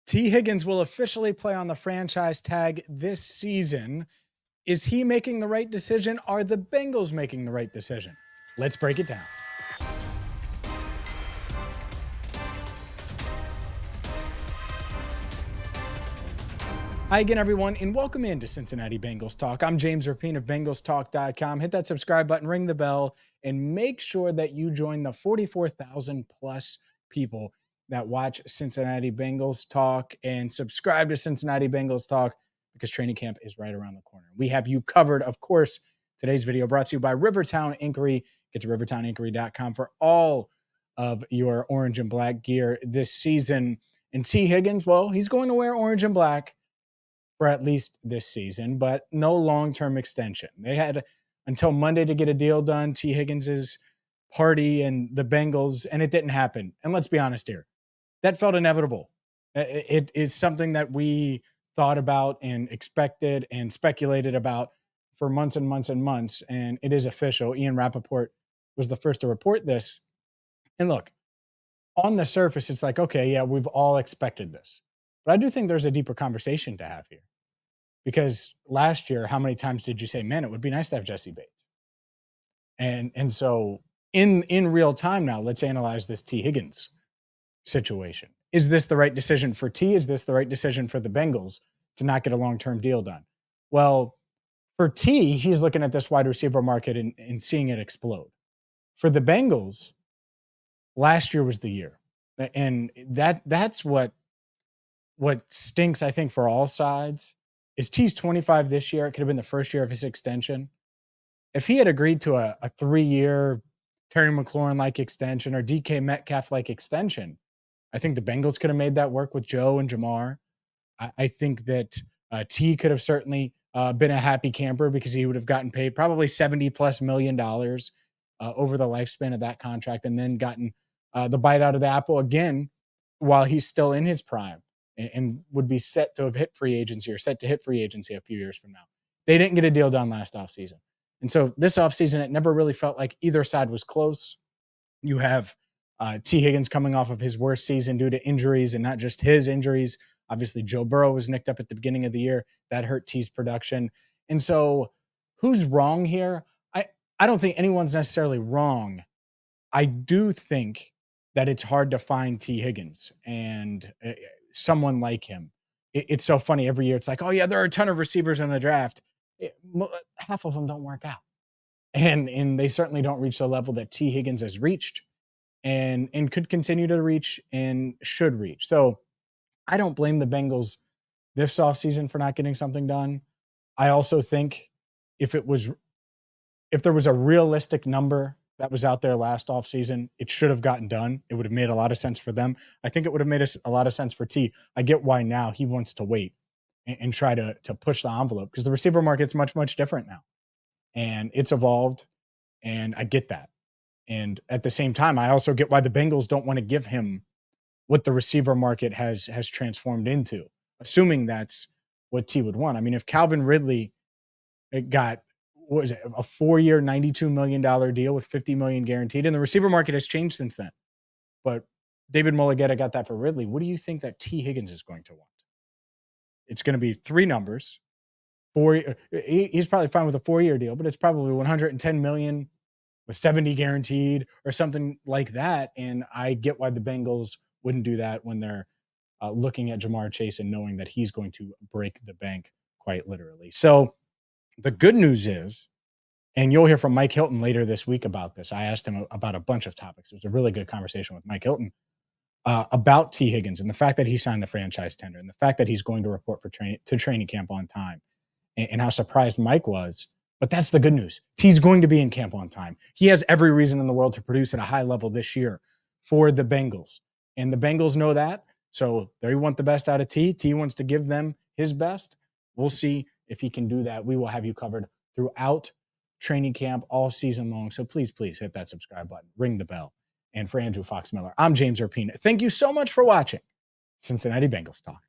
T. Higgins will officially play on the franchise tag this season. Is he making the right decision? Are the Bengals making the right decision? Let's break it down. Hi again, everyone, and welcome into Cincinnati Bengals Talk. I'm James Rapien of BengalsTalk.com. Hit that subscribe button, ring the bell, and make sure that you join the 44,000 plus people that watch Cincinnati Bengals Talk and subscribe to Cincinnati Bengals Talk because training camp is right around the corner. We have you covered. Of course, today's video brought to you by Rivertown Inkery. Get to rivertowninkery.com for all of your orange and black gear this season. And T. Higgins, well, he's going to wear orange and black for at least this season, but no long-term extension. They had until Monday to get a deal done, T. Higgins's party and the Bengals, and it didn't happen. And let's be honest here, that felt inevitable. It is something that we thought about and expected and speculated about for months and months and months, and it is official. Ian Rapoport was the first to report this. And look, on the surface, it's like, okay, yeah, we've all expected this. But I do think there's a deeper conversation to have here. Because last year, how many times did you say, man, it would be nice to have Jesse Bates? And so in real time now, let's analyze this T. Higgins situation. Is this the right decision for T? Is this the right decision for the Bengals to not get a long-term deal done? Well, for T, he's looking at this wide receiver market and seeing it explode. For the Bengals, last year was the year. And that's what stinks, I think, for all sides. Is T's 25 this year? It could have been the first year of his extension. If he had agreed to a 3-year Terry McLaurin-like extension or DK Metcalf-like extension, I think the Bengals could have made that work with Joe and Jamar. I think that T could have certainly been a happy camper because he would have gotten paid probably $70+ million over the lifespan of that contract and then gotten the bite out of the apple again while he's still in his prime and would be set to hit free agency a few years from now. They didn't get a deal done last offseason. And so this offseason, it never really felt like either side was close. You have T. Higgins coming off of his worst season due to injuries, and not just his injuries. Obviously, Joe Burrow was nicked up at the beginning of the year. That hurt T's production. And so who's wrong here? I don't think anyone's necessarily wrong. I do think that it's hard to find T. Higgins and someone like him. It's so funny every year. It's like, oh yeah, there are a ton of receivers in the draft. Half of them don't work out. And they certainly don't reach the level that T. Higgins has reached and could continue to reach and should reach. So I don't blame the Bengals this offseason for not getting something done. I also think if there was a realistic number that was out there last offseason, it should have gotten done. It would have made a lot of sense for them. I think it would have made a lot of sense for T. I get why now he wants to wait and try to push the envelope because the receiver market's much, much different now. And it's evolved, and I get that. And at the same time, I also get why the Bengals don't want to give him what the receiver market has transformed into, assuming that's what T would want. I mean, if Calvin Ridley got, what was it, a 4-year, $92 million deal with $50 million guaranteed, and the receiver market has changed since then. But David Mulligetta got that for Ridley. What do you think that T. Higgins is going to want? It's going to be 3 numbers. He's probably fine with a 4-year deal, but it's probably $110 million with 70 guaranteed or something like that. And I get why the Bengals wouldn't do that when they're looking at Jamar Chase and knowing that he's going to break the bank quite literally. So the good news is, and you'll hear from Mike Hilton later this week about this. I asked him about a bunch of topics. It was a really good conversation with Mike Hilton about T. Higgins and the fact that he signed the franchise tender and the fact that he's going to report to training camp on time and how surprised Mike was. But that's the good news. T's going to be in camp on time. He has every reason in the world to produce at a high level this year for the Bengals. And the Bengals know that. So they want the best out of T. T wants to give them his best. We'll see if he can do that. We will have you covered throughout training camp all season long. So please hit that subscribe button, ring the bell. And for Andrew Fox Miller, I'm James Rapien. Thank you so much for watching Cincinnati Bengals Talk.